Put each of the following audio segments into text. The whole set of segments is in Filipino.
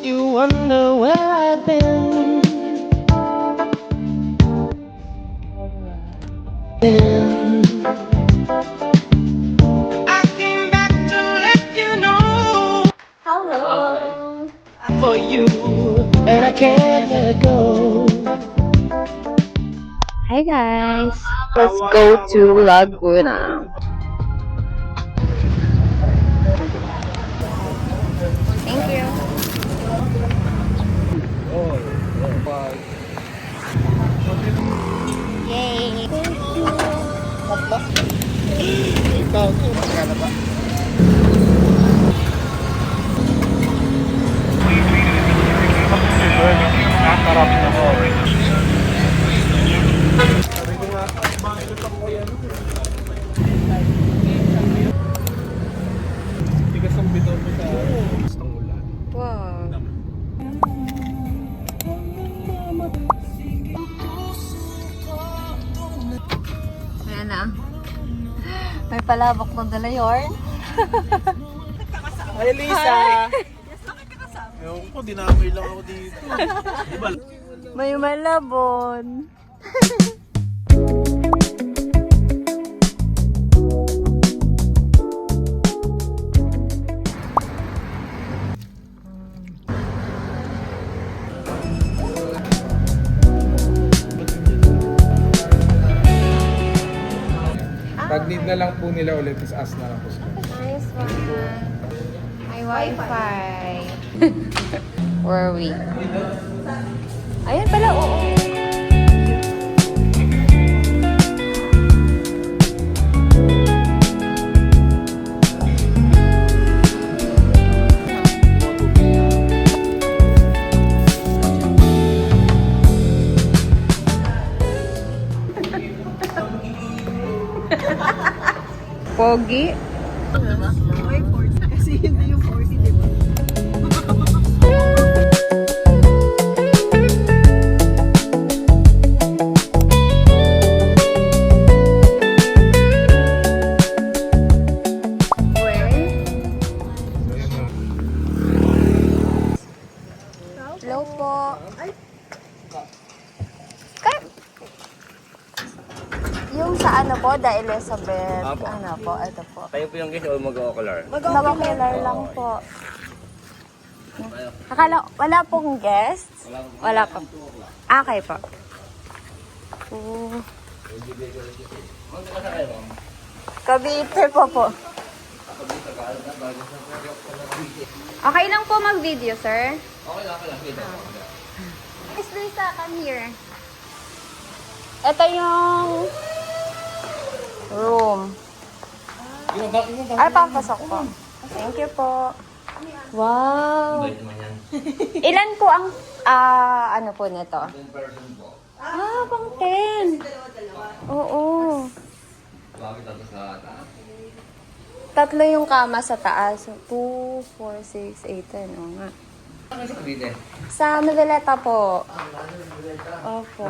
You wonder where I've been. I came back to let you know. Hello! For you, and I can't let go. Hi guys! Let's go to Laguna. Thank you. Yay! Wow! Ayan na. May palabok ng dala yarn. Hi, Lisa! Ewan ko, dinamay lang ako dito. May malabon. Pag need na lang po nila ulit, is ask na lang po sila. Nice one. May wifi. Where are we? Ayan pala, oo. Pogi. Hello po. Yung sa ano po, The Elizabeth. Apo. Ano po, ito po. Kayo po yung guest o mag-o-color? Mag-ocular lang po. Akala, wala pong guests? Wala po. Okay po. Cavite po. Okay lang po mag-video, sir. Okay lang. Dito. Miss Lisa, come here. Ito yung room. Ay, papasok po. Thank you po. Wow. Bait naman yan. Ilan po ang, ano po nito? 10 person po. Pang 10. Oo. Bakit tapos sa taas? Tatlo yung kama sa taas. So, 2, 4, 6, 8, 10. Oo nga. Ano sa Cavite? Sa Noveleta po. Opo.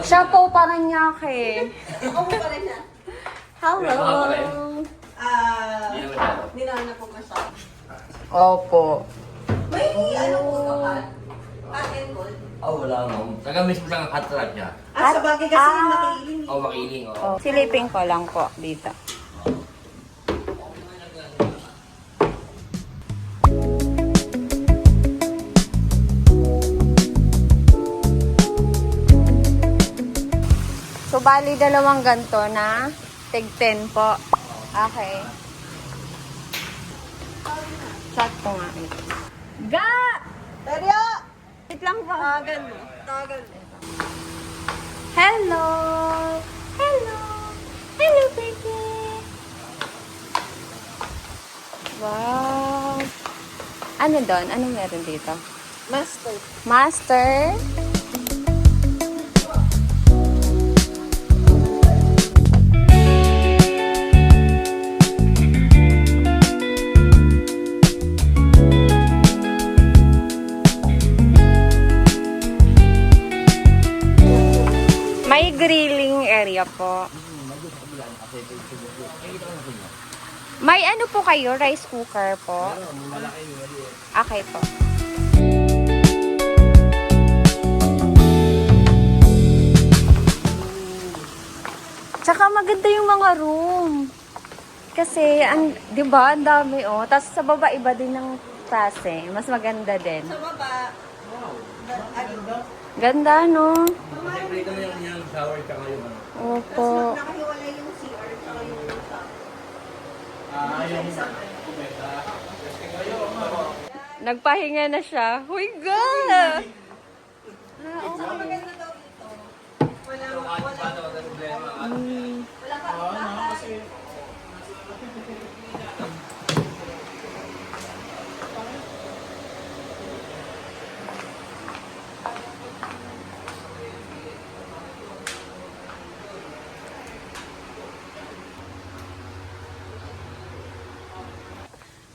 Siya po Paranaque. Hello. Ninana po ba siya? Opo. May ano po ka ba? Hot and cold? Oh, wala mo. Taga mismo lang ang katrat niya. Sa bagay kasi yung nakiiling. Oh, makiling. Oh. Oh, silipin ko lang po dito. So, bali dalawang ganto na tig 10 po. Okay. Chat ko nga. Ga! Seryo! Wait lang po. Tawagan mo. Hello! Hello! Hello, baby! Wow! Ano doon? Anong meron dito? Master. Master? May grilling area po. May ano po kayo? Rice cooker po? Malaki yun. Okay po. Tsaka maganda yung mga room. Kasi, 'di ba, ang dami oh. Tapos sa baba iba din ng klase. Mas maganda din. Sa baba, Ganda, no? Separate naman yung shower tsaka yung ano. Opo. nakahiwalay yung CR tsaka yung Nagpahinga na siya. Huy, God! Saka maganda daw dito. Walang problema. kapitbahay.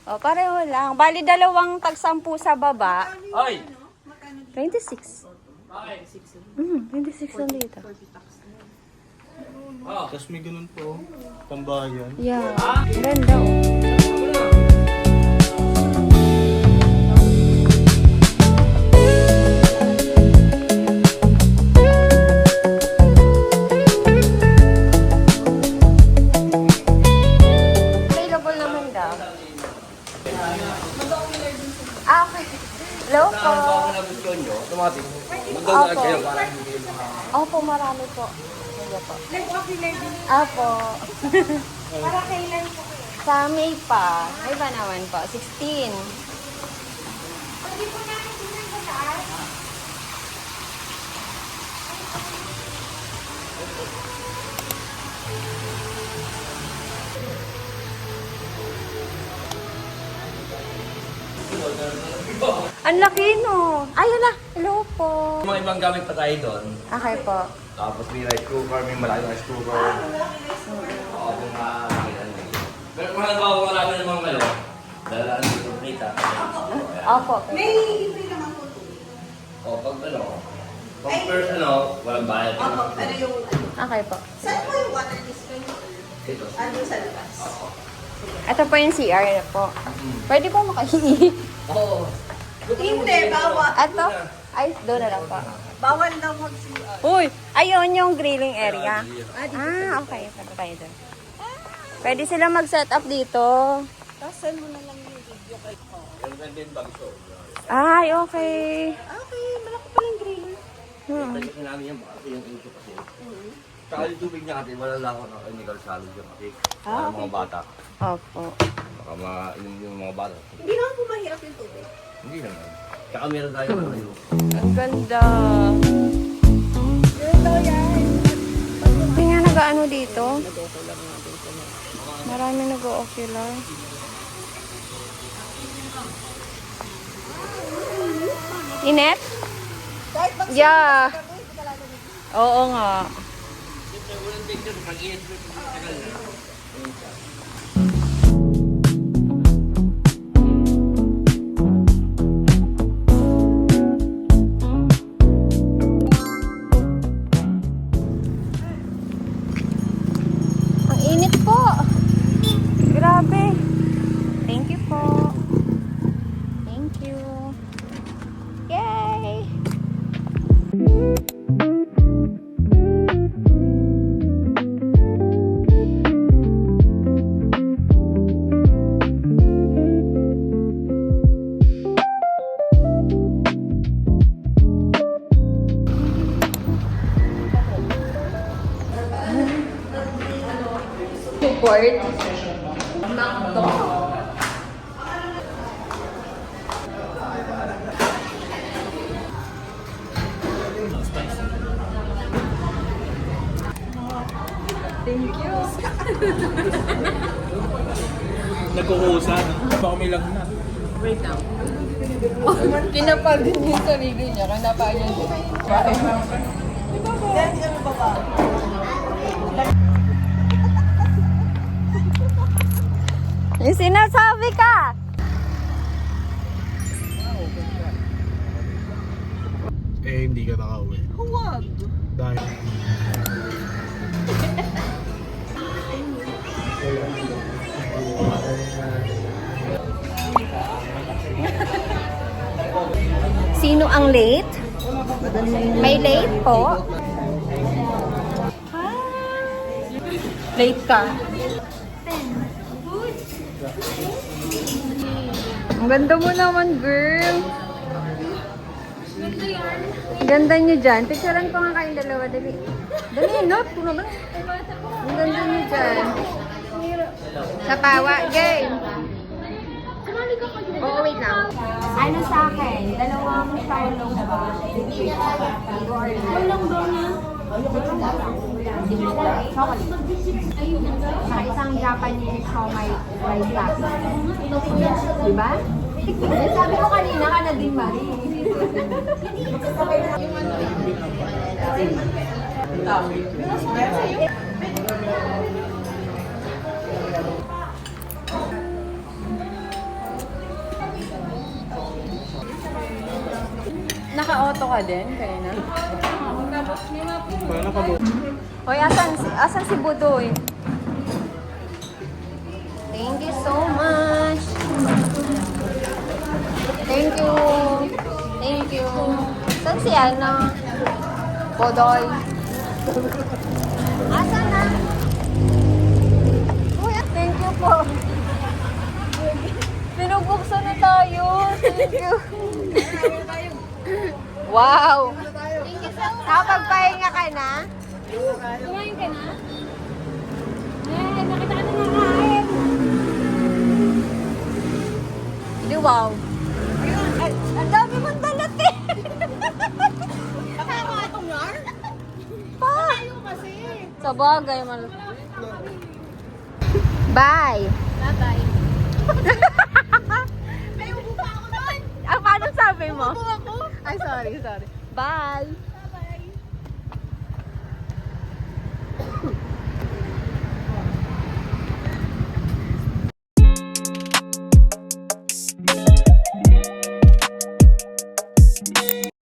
O, pareho lang. Bali, dalawang tag-10 sa baba. Ay! 26. 26 lang dito. Oh. Tapos may ganun po. Tambayan. Yeah. Ganda, oh. Available naman daw. Ah, okay. Hello po. Saan ba ako na gusto nyo? Automatic. Magdala kayo para hindi kayo mga... Opo, marami po. Sige po. Apo. Para kailan po kayo? Sa May pa. May ba naman po? 16. Pwede po namin tingnan sa taas. Ang laki, no? Ayun na. Hello po. Mga ibang gamit pa tayo doon. Okay po. Tapos may rice cooker, may malaking rice cooker. Oo, yung mga... Pero kung halimbawa wala na namang malo, dala lang yung plate Opo. May libre naman po ito. O, pag ano, pag first ano, walang bayad. Opo, pero yung ano. Okay po. Saan po yung water dispenser? Ito. Ano sa labas? Ito po yung CR na po. Pwede po makahingi. Oo. Hindi, bawal. Ito? Ay, doon na lang po. Bawal daw mag-CR. Uy! Ayun yung grilling area. Ah, okay. Pwede tayo doon. Pwede sila mag-set up dito. Tapos send mo na lang yung video kay ko. Yung ganyan bag so. Ay, okay. Okay, malaki pa yung grill. Pwede kasi namin yan, kasi yung ito kasi. Saka yung tubig niya kasi wala lang ako na chemical solid yung kasi. Para mga bata. Opo. Baka mainom yung mga bata. Hindi naman po mahirap yung tubig. Hindi naman. Tsaka meron tayo kayo. Ang ganda. Ganito yan. Hindi nga nag-ano dito. Marami nag-o-ocular. Inet? Kahit mag Yeah. Oo nga. Siyempre, walang picture. Pag-init mo yung tagal na. Ang init po. Grabe. Thank you po. Thank you. Yay! Support. McDonald's. Nagkukusa. Baka may lang na. Pinapagod niya yung sarili niya. Kanapaan niya din. Yan, yan baba. Yung sinasabi ka! Eh, hindi ka nakauwi. Huwag. Dahil... Sino ang late? May late po? Late ka. Ang ganda mo naman, girl. Ang ganda niyo dyan. Picturean ko nga kayong dalawa. Dali. Dali, not. Puno ba? Ang ganda niyo dyan. Sa pawa, game. Oo, wait lang. Ano sa akin? Dalawang shaolong ba? Shaolong daw niya. Saka isang Japanese siomai rice topping. Diba? Sabi ko kanina ka na din, Mari. Naka-auto ka din, kaya na? Kaya nakalo. Hoy, asan si Budoy? Thank you so much. Thank you. Thank you. Saan si ano? Budoy. Asan na? Uy, thank you po. Pinubuksan na tayo. Thank you. Wow. Thank you so much. Nakapagpahinga ka na? Kumain ka na? Nakita ka na nakain. Di wow. Ang dami mong dalat eh. Kasama ka itong yar? Pa. Ayaw kasi. Sa bagay man. Bye. Bye-bye. May ubo pa ako doon. Ang paano sabi mo? Ubo ako. Ay, sorry. Bye.